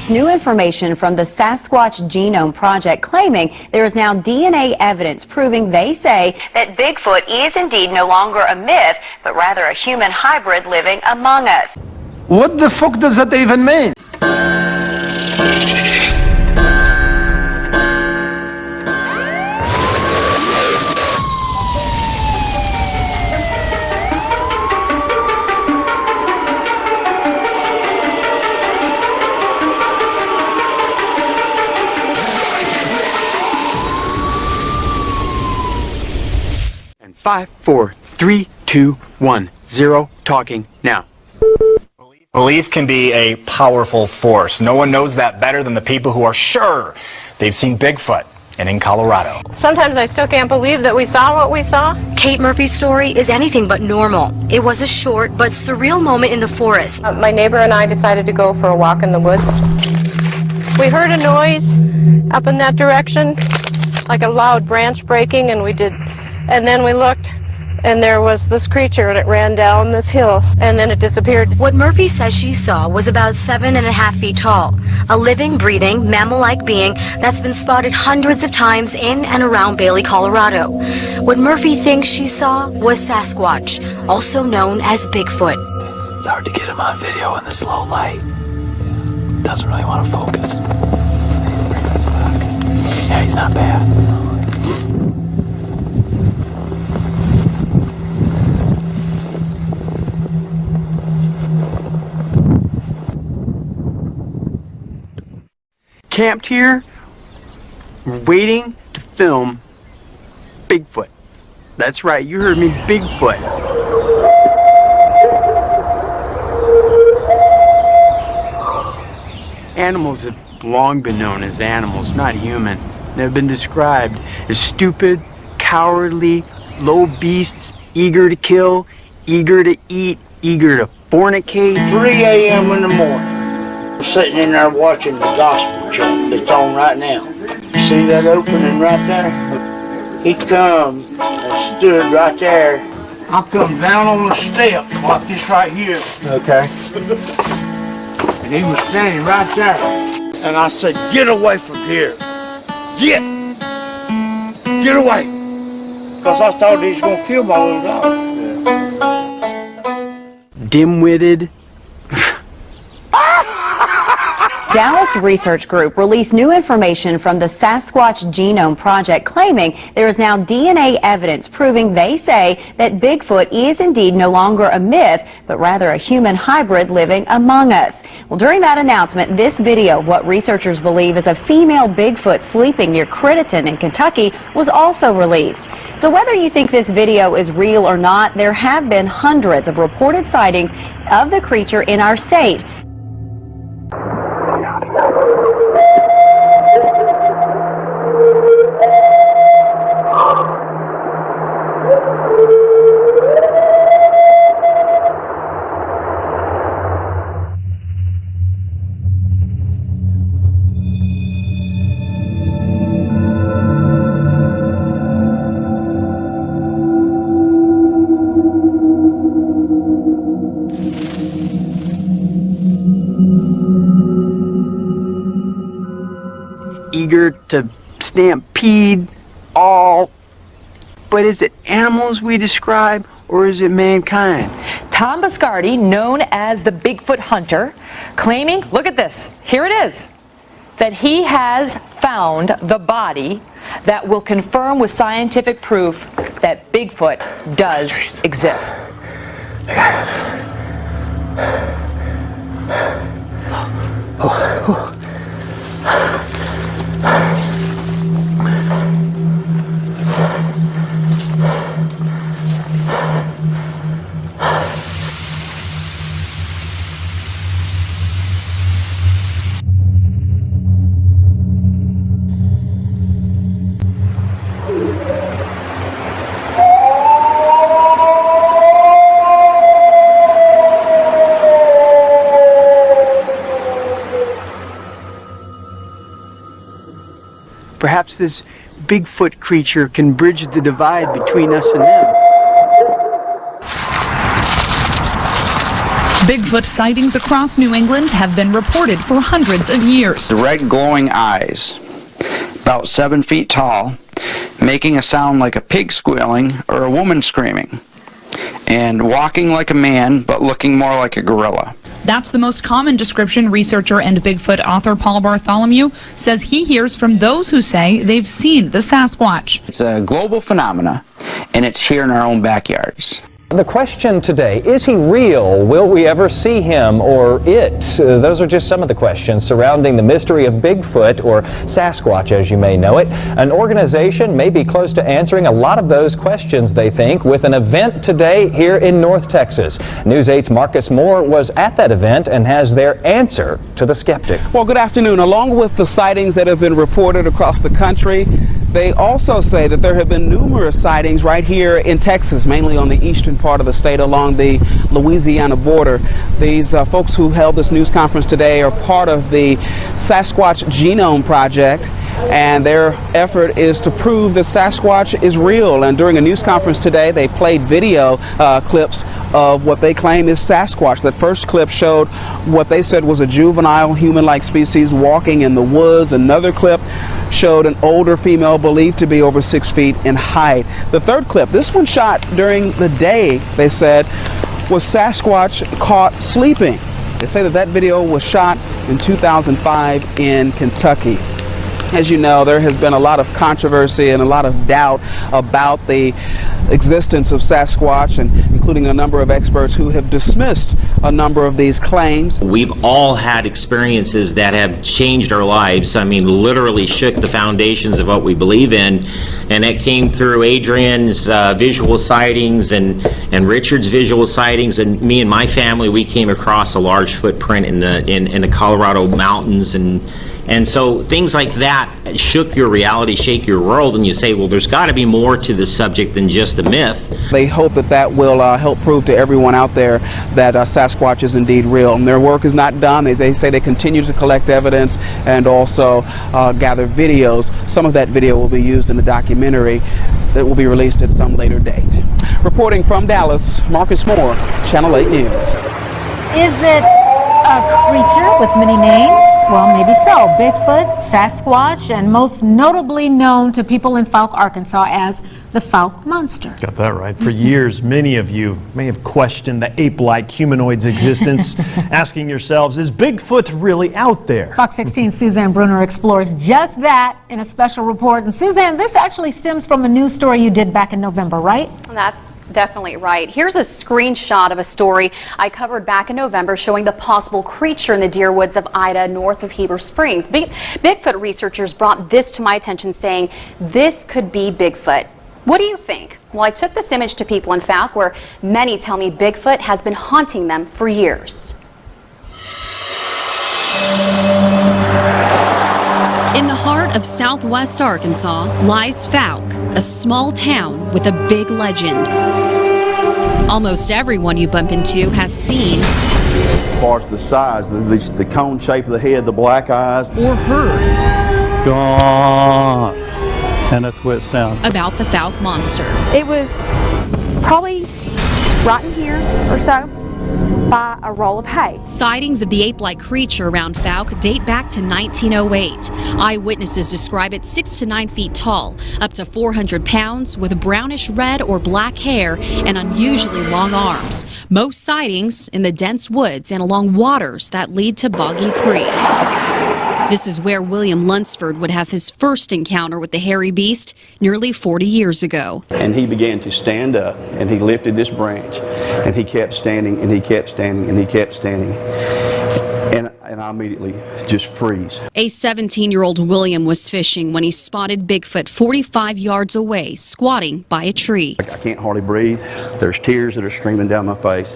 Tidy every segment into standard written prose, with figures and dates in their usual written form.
released new information from the Sasquatch Genome Project claiming there is now DNA evidence proving they say that Bigfoot is indeed no longer a myth, but rather a human hybrid living among us. What the fuck does that even mean? And 5, 4, 3, 2, 1, 0, talking now. Belief can be a powerful force. No one knows that better than the people who are sure they've seen Bigfoot, and in Colorado. Sometimes I still can't believe that we saw what we saw. Kate Murphy's story is anything but normal. It was a short but surreal moment in the forest. My neighbor and I decided to go for a walk in the woods. We heard a noise up in that direction, like a loud branch breaking, and then we looked, and there was this creature, and it ran down this hill, and then it disappeared. What Murphy says she saw was about 7.5 feet tall, a living, breathing, mammal-like being that's been spotted hundreds of times in and around Bailey, Colorado. What Murphy thinks she saw was Sasquatch, also known as Bigfoot. It's hard to get him on video in this low light. Doesn't really want to focus. Yeah, he's not bad. Camped here, waiting to film Bigfoot. That's right, you heard me, Bigfoot. Animals have long been known as animals, not human. They've been described as stupid, cowardly, low beasts, eager to kill, eager to eat, eager to fornicate. 3 a.m. in the morning. I'm sitting in there watching the gospel show that's on right now. You see that opening right there? He come and stood right there. I come down on the step like this right here. Okay. And he was standing right there. And I said, get away from here. Get away. Because I thought he was going to kill my little dog. Dim-witted. Dallas research group released new information from the Sasquatch Genome Project claiming there is now DNA evidence proving they say that Bigfoot is indeed no longer a myth, but rather a human hybrid living among us. Well, during that announcement, this video of what researchers believe is a female Bigfoot sleeping near Crittenton in Kentucky was also released. So whether you think this video is real or not, there have been hundreds of reported sightings of the creature in our state. Eager to stampede all. But is it animals we describe, or is it mankind? Tom Biscardi, known as the Bigfoot Hunter, claiming, look at this, here it is, that he has found the body that will confirm with scientific proof that Bigfoot does exist. Perhaps this Bigfoot creature can bridge the divide between us and them. Bigfoot sightings across New England have been reported for hundreds of years. The red glowing eyes, about 7 feet tall, making a sound like a pig squealing or a woman screaming, and walking like a man but looking more like a gorilla. That's the most common description. Researcher and Bigfoot author Paul Bartholomew says he hears from those who say they've seen the Sasquatch. It's a global phenomena, and it's here in our own backyards. The question today, is he real? Will we ever see him or it? Those are just some of the questions surrounding the mystery of Bigfoot, or Sasquatch as you may know it. An organization may be close to answering a lot of those questions, they think, with an event today here in North Texas. News 8's Marcus Moore was at that event and has their answer to the skeptic. Well, good afternoon. Along with the sightings that have been reported across the country, they also say that there have been numerous sightings right here in Texas, mainly on the eastern part of the state along the Louisiana border. These folks who held this news conference today are part of the Sasquatch Genome Project, and their effort is to prove that Sasquatch is real. And during a news conference today, they played video clips of what they claim is Sasquatch. That first clip showed what they said was a juvenile human-like species walking in the woods. Another clip showed an older female believed to be over 6 feet in height. The third clip, this one shot during the day, they said, was Sasquatch caught sleeping. They say that that video was shot in 2005 in Kentucky. As you know, there has been a lot of controversy and a lot of doubt about the existence of Sasquatch, and including a number of experts who have dismissed a number of these claims. We've all had experiences that have changed our lives. I mean, literally shook the foundations of what we believe in, and that came through Adrian's visual sightings and Richard's visual sightings, and me and my family, we came across a large footprint in the Colorado mountains, and so things like that shook your reality, shake your world, and you say, well, there's got to be more to this subject than just a myth. They hope that that will help prove to everyone out there that Sasquatch is indeed real. And their work is not done. They say they continue to collect evidence and also gather videos. Some of that video will be used in the documentary that will be released at some later date. Reporting from Dallas, Marcus Moore, Channel 8 News. Is it a creature with many names? Well, maybe so. Bigfoot, Sasquatch, and most notably known to people in Fouke, Arkansas as the Fouke Monster. Got that right. For years, many of you may have questioned the ape-like humanoid's existence, asking yourselves, is Bigfoot really out there? Fox 16's Suzanne Bruner explores just that in a special report. And Suzanne, this actually stems from a news story you did back in November, right? That's definitely right. Here's a screenshot of a story I covered back in November showing the possible creature in the deer woods of Ida north of Heber Springs. Bigfoot researchers brought this to my attention, saying this could be Bigfoot. What do you think? Well, I took this image to people in Fouke, where many tell me Bigfoot has been haunting them for years. In the heart of southwest Arkansas lies Fouke, a small town with a big legend. Almost everyone you bump into has seen, as far as the size, the cone shape of the head, the black eyes, or heard gone. And that's what it sounds about the Fouke Monster. It was probably right in here or so by a roll of hay. Sightings of the ape-like creature around Fouke date back to 1908. Eyewitnesses describe it 6 to 9 feet tall, up to 400 pounds, with brownish red or black hair and unusually long arms. Most sightings in the dense woods and along waters that lead to Boggy Creek. This is where William Lunsford would have his first encounter with the hairy beast nearly 40 years ago. And he began to stand up, and he lifted this branch, and he kept standing, and he kept standing, and he kept standing. And I immediately just freeze. A 17-year-old William was fishing when he spotted Bigfoot 45 yards away, squatting by a tree. I can't hardly breathe. There's tears that are streaming down my face,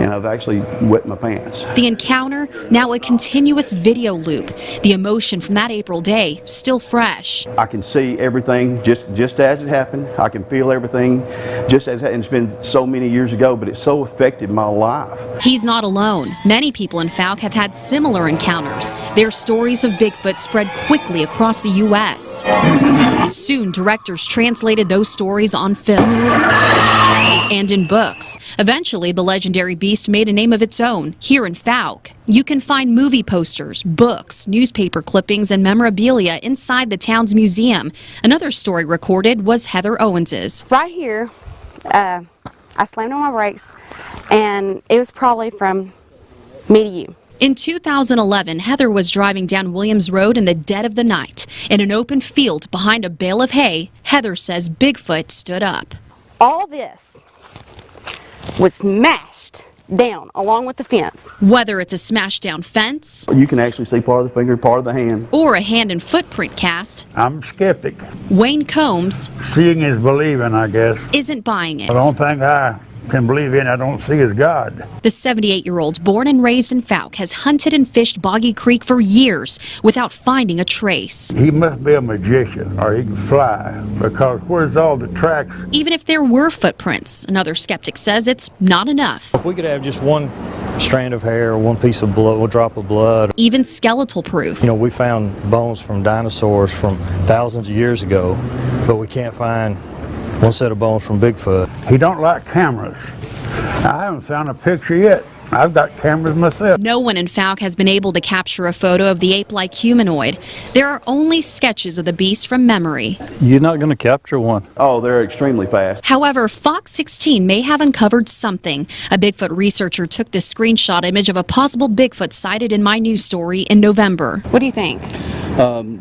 and I've actually wet my pants. The encounter, now a continuous video loop. The emotion from that April day, still fresh. I can see everything just as it happened. I can feel everything just as it happened. It's been so many years ago, but it so affected my life. He's not alone. Many people in Fouke have had similar encounters. Their stories of Bigfoot spread quickly across the U.S. Soon, directors translated those stories on film and in books. Eventually, the legendary beast made a name of its own here in Fouke. You can find movie posters, books, newspaper clippings, and memorabilia inside the town's museum. Another story recorded was Heather Owens's. Right here, I slammed on my brakes, and it was probably from me to you. In 2011, Heather was driving down Williams Road in the dead of the night. In an open field behind a bale of hay, Heather says Bigfoot stood up. All this was smashed down along with the fence. Whether it's a smashed down fence, You can actually see part of the finger, part of the hand. or a hand and footprint cast, I'm skeptic. Wayne Combs Seeing is believing, I guess. isn't buying it. The only thing I can believe in, I don't see is God. The 78-year-old, born and raised in Fouke, has hunted and fished Boggy Creek for years without finding a trace. He must be a magician, or he can fly, because where's all the tracks? Even if there were footprints, another skeptic says it's not enough. If we could have just one strand of hair or one piece of blood, one drop of blood. Even skeletal proof. You know, we found bones from dinosaurs from thousands of years ago, but we can't find one set of bones from Bigfoot. He don't like cameras. I haven't found a picture yet. I've got cameras myself. No one in Fouke has been able to capture a photo of the ape-like humanoid. There are only sketches of the beast from memory. You're not going to capture one. Oh, they're extremely fast. However, Fox 16 may have uncovered something. A Bigfoot researcher took this screenshot image of a possible Bigfoot sighted in my news story in November. What do you think?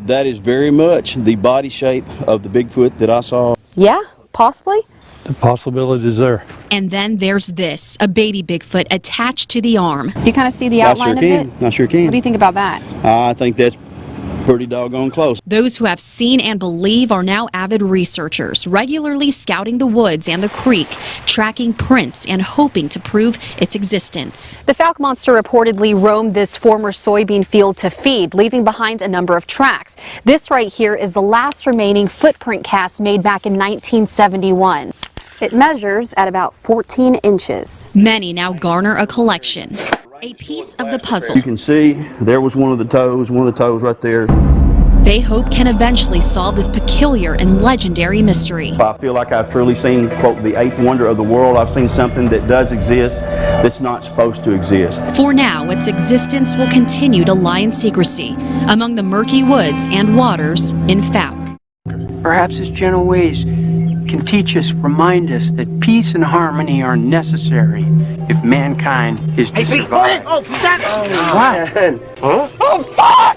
That is very much the body shape of the Bigfoot that I saw. Yeah, possibly. The possibility is there. And then there's this, a baby Bigfoot attached to the arm. You kind of see the outline of it? I sure can. What do you think about that? I think that's pretty doggone close. Those who have seen and believe are now avid researchers, regularly scouting the woods and the creek, tracking prints and hoping to prove its existence. The Fouke monster reportedly roamed this former soybean field to feed, leaving behind a number of tracks. This right here is the last remaining footprint cast made back in 1971. It measures at about 14 inches. Many now garner a collection, a piece of the puzzle You can see there was one of the toes right there. they hope can eventually solve this peculiar and legendary mystery. I feel like I've truly seen, quote, the eighth wonder of the world. I've seen something that does exist that's not supposed to exist. For now, its existence will continue to lie in secrecy among the murky woods and waters in Fouke. Perhaps his gentle ways can teach us, remind us that peace and harmony are necessary if mankind is to survive. Oh, that What? Huh? Oh, fuck!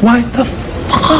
What the fuck?